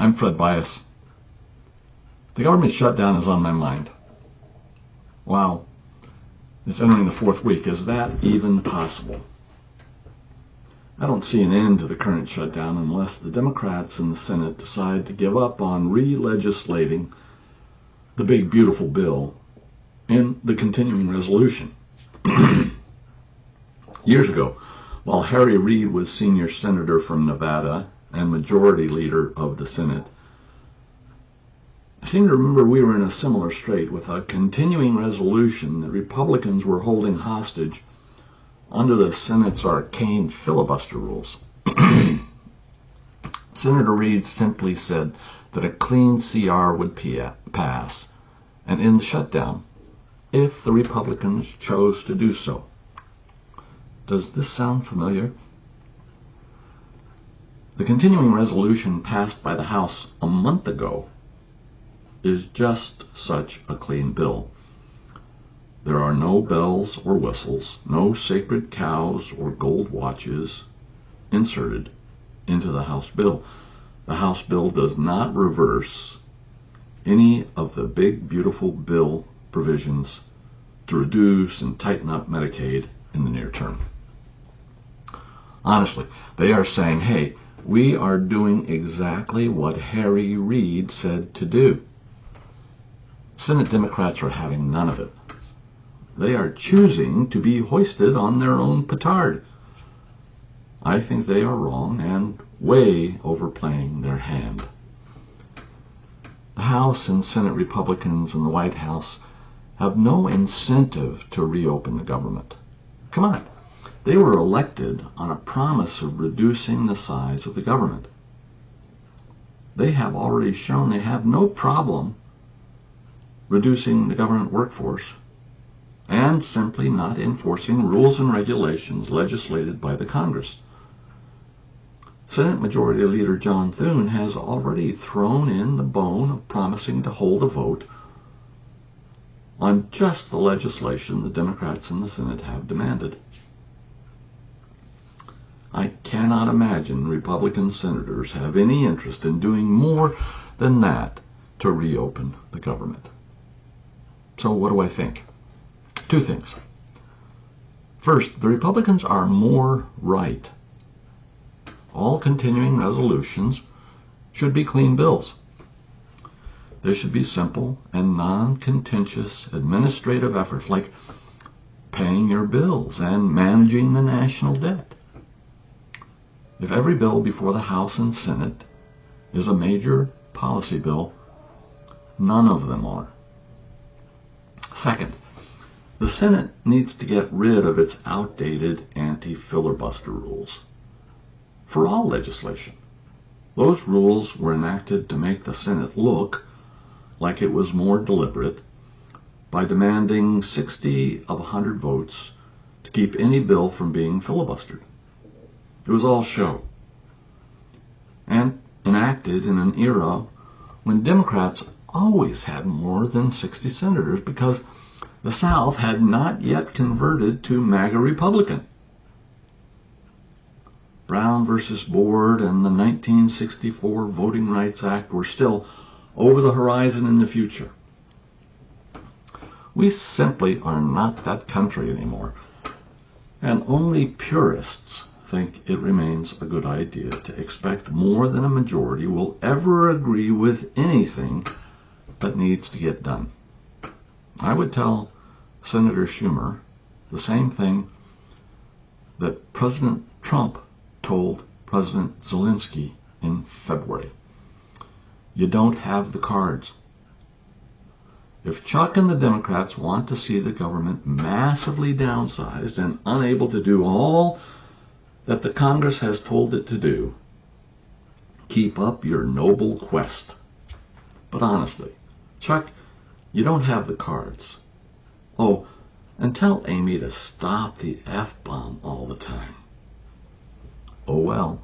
I'm Fred Bias. The government shutdown is on my mind. Wow, it's entering the fourth week. Is that even possible? I don't see an end to the current shutdown unless the Democrats in the Senate decide to give up on re-legislating the big beautiful bill in the continuing resolution. Years ago, while Harry Reid was senior senator from Nevada and majority leader of the Senate, I seem to remember we were in a similar strait with a continuing resolution that Republicans were holding hostage under the Senate's arcane filibuster rules. Senator Reid simply said that a clean CR would pass and end the shutdown if the Republicans chose to do so. Does this sound familiar? The continuing resolution passed by the House a month ago is just such a clean bill. There are no bells or whistles, no sacred cows or gold watches inserted into the House bill. The House bill does not reverse any of the big, beautiful bill provisions to reduce and tighten up Medicaid in the near term. Honestly, they are saying, hey, we are doing exactly what Harry Reid said to do. Senate Democrats are having none of it. They are choosing to be hoisted on their own petard. I think they are wrong and way overplaying their hand. The House and Senate Republicans in the White House have no incentive to reopen the government. Come on. They were elected on a promise of reducing the size of the government. They have already shown they have no problem reducing the government workforce and simply not enforcing rules and regulations legislated by the Congress. Senate Majority Leader John Thune has already thrown in the bone of promising to hold a vote on just the legislation the Democrats in the Senate have demanded. I cannot imagine Republican senators have any interest in doing more than that to reopen the government. So what do I think? Two things. First, the Republicans are more right. All continuing resolutions should be clean bills. There should be simple and non-contentious administrative efforts like paying your bills and managing the national debt. If every bill before the House and Senate is a major policy bill, none of them are. Second, the Senate needs to get rid of its outdated anti-filibuster rules for all legislation. Those rules were enacted to make the Senate look like it was more deliberate by demanding 60 of 100 votes to keep any bill from being filibustered. It was all show and enacted in an era when Democrats always had more than 60 senators because the South had not yet converted to MAGA Republican. Brown versus Board and the 1964 Voting Rights Act were still over the horizon in the future. We simply are not that country anymore, and only purists think it remains a good idea to expect more than a majority will ever agree with anything that needs to get done. I would tell Senator Schumer the same thing that President Trump told President Zelensky in February. You don't have the cards. If Chuck and the Democrats want to see the government massively downsized and unable to do all that the Congress has told it to do, keep up your noble quest. But honestly, Chuck, you don't have the cards. Oh, and tell Amy to stop the F-bomb all the time. Oh well.